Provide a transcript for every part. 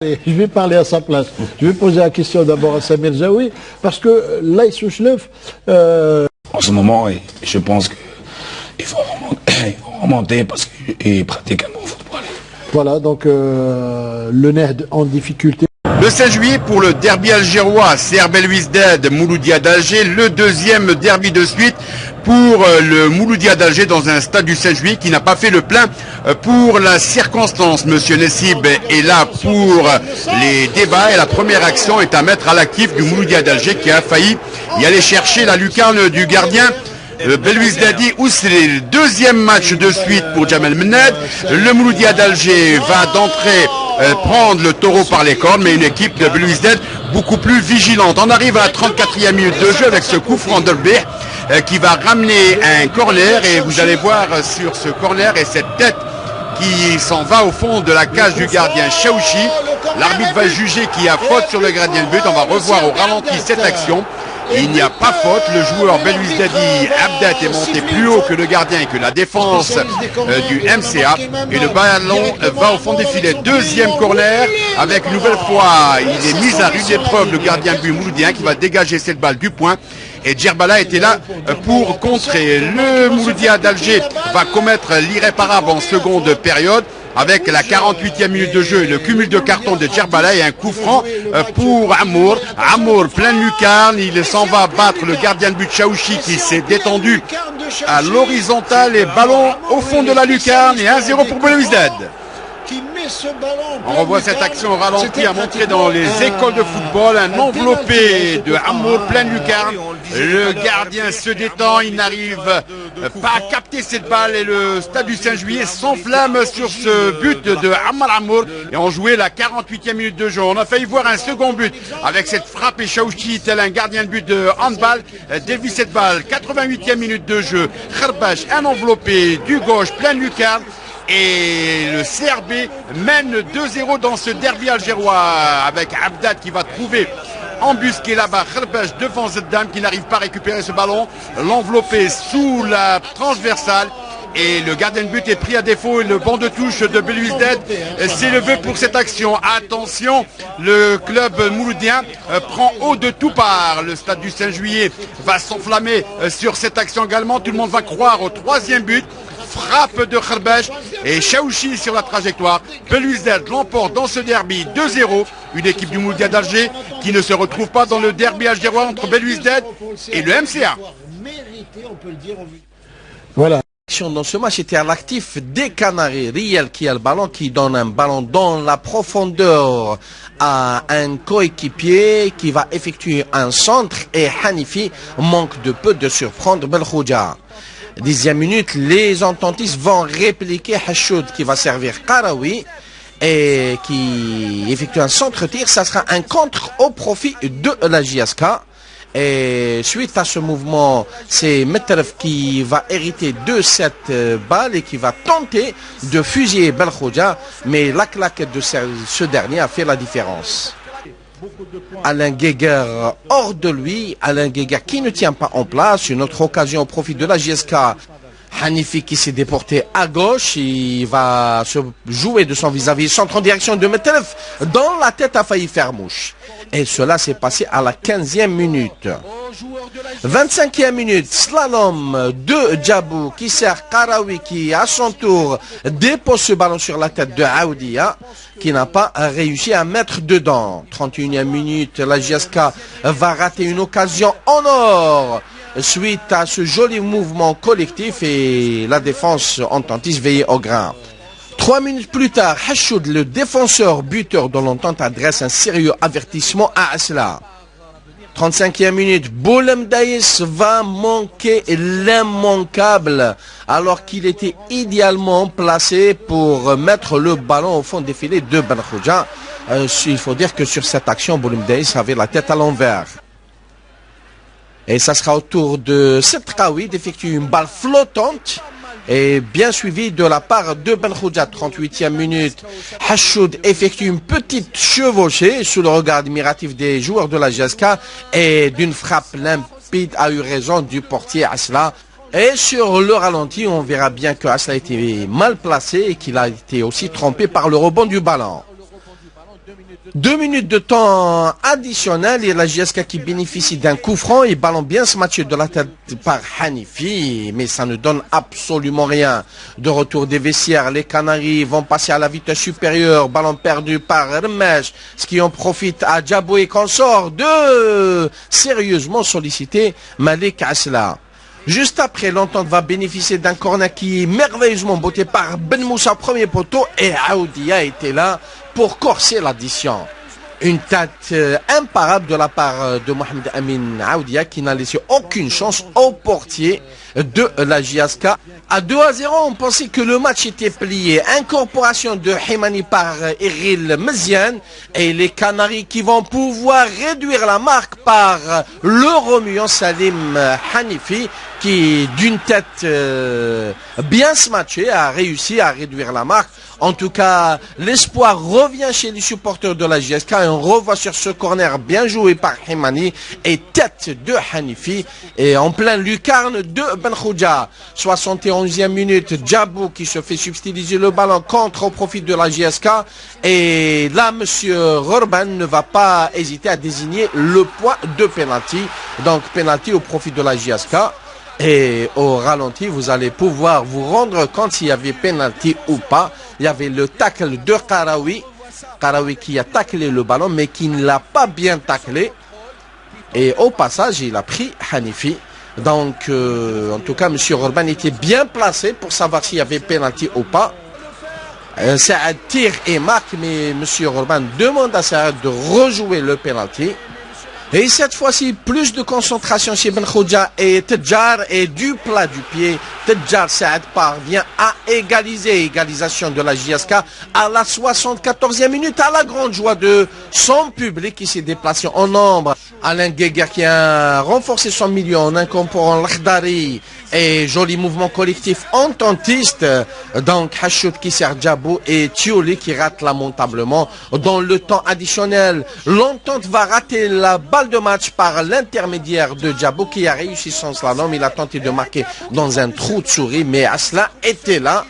Je vais parler à sa place. Je vais poser la question d'abord à Samir Zaoui, parce que là, en ce moment, je pense qu'il faut remonter parce qu'il pratique un bon football. Voilà, donc le NED en difficulté. Le 16 juillet pour le derby algérois, CR Belouizdad, Mouloudia d'Alger, le deuxième derby de suite pour le Mouloudia d'Alger dans un stade du 16 juillet qui n'a pas fait le plein pour la circonstance. Monsieur Nessib est là pour les débats et la première action est à mettre à l'actif du Mouloudia d'Alger qui a failli y aller chercher la lucarne du gardien. Belouizdadi Ousri, le deuxième match de suite pour Jamel Mennad. Le Mouloudia d'Alger va d'entrée prendre le taureau par les cornes, mais une équipe de Belouizdad beaucoup plus vigilante. On arrive à la 34e minute de jeu avec ce coup franc d'Elbé qui va ramener un corner et vous allez voir sur ce corner et cette tête qui s'en va au fond de la cage du gardien Chaouchi. L'arbitre va juger qu'il y a faute sur le gardien de but. On va revoir au ralenti cette action. Il n'y a pas faute, le joueur Belouizdadi Abdat est monté plus haut que le gardien et que la défense du MCA et le ballon va au fond des filets. Deuxième corner avec une nouvelle fois, il est mis à rude épreuve le gardien but mouloudien qui va dégager cette balle du point. Et Djerbala était là pour contrer. Le Mouloudia d'Alger va commettre l'irréparable en seconde période avec la 48e minute de jeu et le cumul de cartons de Djerbala et un coup franc pour Amour. Amour, pleine lucarne, il s'en va battre le gardien de but Chaouchi qui s'est détendu à l'horizontale et ballon au fond de la lucarne et 1-0 pour Belouizdad. On revoit cette action au ralenti à montrer dans les écoles de football un enveloppé de Amour pleine lucarne. Le gardien se détend, il n'arrive pas à capter cette balle et le stade du 5 juillet s'enflamme sur ce but de Ammar Amour et on jouait la 48e minute de jeu. On a failli voir un second but avec cette frappe et Chaouchi tel un gardien de but de handball dévie cette balle. 88e minute de jeu, Kharbash, un enveloppé du gauche pleine lucarne. Et le CRB mène 2-0 dans ce derby algérois avec Abdat qui va trouver embusqué là-bas Kharbash devant Zeddam qui n'arrive pas à récupérer ce ballon. L'enveloppé sous la transversale. Et le gardien de but est pris à défaut et le banc de touche de Belouizdad s'est levé pour cette action. Attention, le club mouloudien prend haut de tout part. Le stade du 5 juillet va s'enflammer sur cette action également. Tout le monde va croire au troisième but. Frappe de Kharbash et Chaouchi sur la trajectoire. Belouizdad l'emporte dans ce derby 2-0. Une équipe du Mouloudia d'Alger qui ne se retrouve pas dans le derby algérois entre Belouizdad et le MCA. Voilà. Dans ce match était à l'actif des Canaries. Riel qui a le ballon, qui donne un ballon dans la profondeur à un coéquipier qui va effectuer un centre et Hanifi manque de peu de surprendre Belkhoudia. 10e minute, les ententistes vont répliquer Hachoud qui va servir Karawi et qui effectue un centre-tir. Ça sera un contre au profit de la JSK. Et suite à ce mouvement, c'est Metref qui va hériter de cette balle et qui va tenter de fusiller Belkhoudia. Mais la claquette de ce dernier a fait la différence. Alain Guéguer hors de lui, Alain Guéguer qui ne tient pas en place, une autre occasion au profit de la JSK. Hanifi qui s'est déporté à gauche, il va se jouer de son vis-à-vis, centre en direction de Metelef, dans la tête a failli faire mouche. Et cela s'est passé à la 15e minute. 25e minute, slalom de Djabou qui sert Karawi qui à son tour dépose ce ballon sur la tête de Aoudia qui n'a pas réussi à mettre dedans. 31e minute, la JSK va rater une occasion en or suite à ce joli mouvement collectif et la défense ententiste veillait au grain. 3 minutes plus tard, Hachoud, le défenseur buteur de l'entente, adresse un sérieux avertissement à Asla. 35e minute, Boulem Daïs va manquer l'immanquable alors qu'il était idéalement placé pour mettre le ballon au fond des filets de Belkhoudia. Il faut dire que sur cette action, Boulem Daïs avait la tête à l'envers. Et ça sera au tour de Setraoui d'effectuer une balle flottante et bien suivi de la part de Belkhoudia. 38e minute, Hachoud effectue une petite chevauchée sous le regard admiratif des joueurs de la JSK et d'une frappe limpide a eu raison du portier Asla. Et sur le ralenti, on verra bien que Asla a été mal placé et qu'il a été aussi trompé par le rebond du ballon. 2 minutes de temps additionnel et la JSK qui bénéficie d'un coup franc et ballon bien smatché de la tête par Hanifi, mais ça ne donne absolument rien. De retour des vestiaires, les Canaries vont passer à la vitesse supérieure, ballon perdu par Remesh, ce qui en profite à Djabou et consort de sérieusement solliciter Malik Asla. Juste après, l'entente va bénéficier d'un corner qui est merveilleusement botté par Ben Moussa, premier poteau, et Aoudia était là pour corser l'addition. Une tête imparable de la part de Mohamed Amin Aoudia qui n'a laissé aucune chance au portier de la JSK. À 2-0, on pensait que le match était plié. Incorporation de Himani par Eril Meziane et les Canaries qui vont pouvoir réduire la marque par le remuant Salim Hanifi qui, d'une tête bien smatchée, a réussi à réduire la marque. En tout cas, l'espoir revient chez les supporters de la JSK et on revoit sur ce corner bien joué par Himani et tête de Hanifi et en plein lucarne de Ben Khouja. 71e minute, Djabou qui se fait subtiliser le ballon contre au profit de la JSK et là, monsieur Rorban ne va pas hésiter à désigner le point de penalty. Donc, penalty au profit de la JSK. Et au ralenti, vous allez pouvoir vous rendre compte s'il y avait penalty ou pas. Il y avait le tacle de Karawi. Karawi qui a taclé le ballon, mais qui ne l'a pas bien taclé. Et au passage, il a pris Hanifi. Donc, en tout cas, M. Orban était bien placé pour savoir s'il y avait penalty ou pas. Saad tire et marque, mais M. Orban demande à Saad de rejouer le penalty. Et cette fois-ci, plus de concentration chez Ben Khouja et Tedjar et du plat du pied. Tedjar Saad parvient à égaliser. Égalisation de la JSK à la 74e minute, à la grande joie de son public qui s'est déplacé en nombre. Alain Guéguer qui a renforcé son milieu en incorporant l'Akhdari et joli mouvement collectif ententiste. Donc Hachout qui sert Djabou et Thioli qui rate lamentablement dans le temps additionnel. L'entente va rater la balle de match par l'intermédiaire de Djabou qui a réussi son slalom. Il a tenté de marquer dans un trou de souris, mais Asla était là.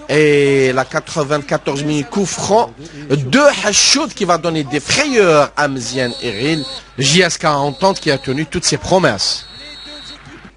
Et la 94 minutes coup franc de Hachout qui va donner des frayeurs à Meziane Eril. JSK Entente qui a tenu toutes ses promesses.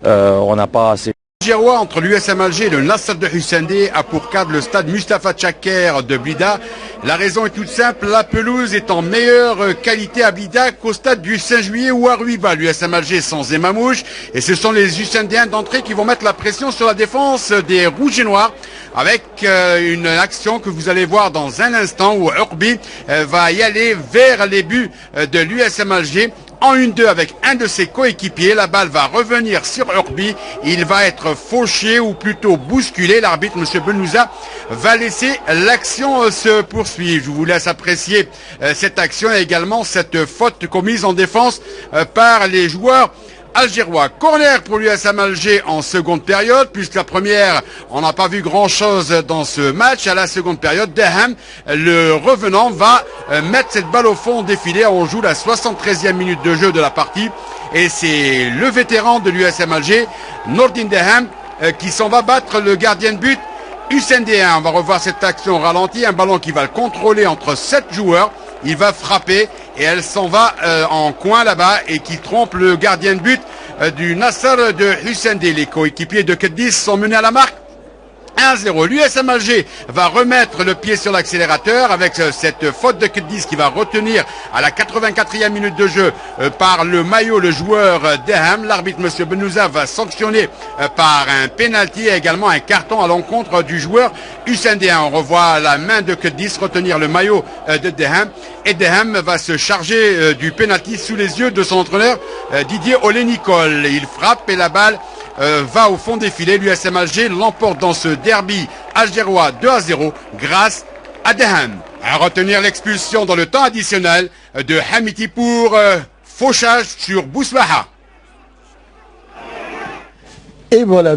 On n'a pas assez. Girois entre l'USM Alger et le Nasser de Husseindé a pour cadre le stade Mustapha Tchaker de Blida. La raison est toute simple, la pelouse est en meilleure qualité à Blida qu'au stade du 5 juillet ou à Ruiba. L'USM Alger sans Zemamouche et ce sont les Husseindéens d'entrée qui vont mettre la pression sur la défense des Rouges et Noirs avec une action que vous allez voir dans un instant où Urbi va y aller vers les buts de l'USM Alger. En 1-2 avec un de ses coéquipiers, la balle va revenir sur Urbi, il va être fauché ou plutôt bousculé, l'arbitre M. Benouza va laisser l'action se poursuivre. Je vous laisse apprécier cette action et également cette faute commise en défense par les joueurs algérois. Corner pour l'USM Alger en seconde période, puisque la première, on n'a pas vu grand-chose dans ce match. À la seconde période, Deham, le revenant, va mettre cette balle au fond défilé. On joue la 73e minute de jeu de la partie. Et c'est le vétéran de l'USM Alger, Nordin Deham, qui s'en va battre le gardien de but, Husseindéen. On va revoir cette action au ralenti. Un ballon qui va le contrôler entre 7 joueurs. Il va frapper et elle s'en va en coin là-bas et qui trompe le gardien de but du Nasser de Husseindé. Les coéquipiers de Kedis sont menés à la marque 1-0. L'USM Alger va remettre le pied sur l'accélérateur avec cette faute de Kedis qui va retenir à la 84e minute de jeu par le maillot le joueur Deham. L'arbitre M. Benouza va sanctionner par un penalty et également un carton à l'encontre du joueur Husseindéen. On revoit la main de Kedis retenir le maillot de Deham et Deham va se charger du penalty sous les yeux de son entraîneur Didier Olé-Nicole. Il frappe et la balle va au fond des filets. L'USM Alger l'emporte dans ce derby algérois 2-0 grâce à Deham. À retenir l'expulsion dans le temps additionnel de Hamiti pour fauchage sur Bousbaha. Et voilà.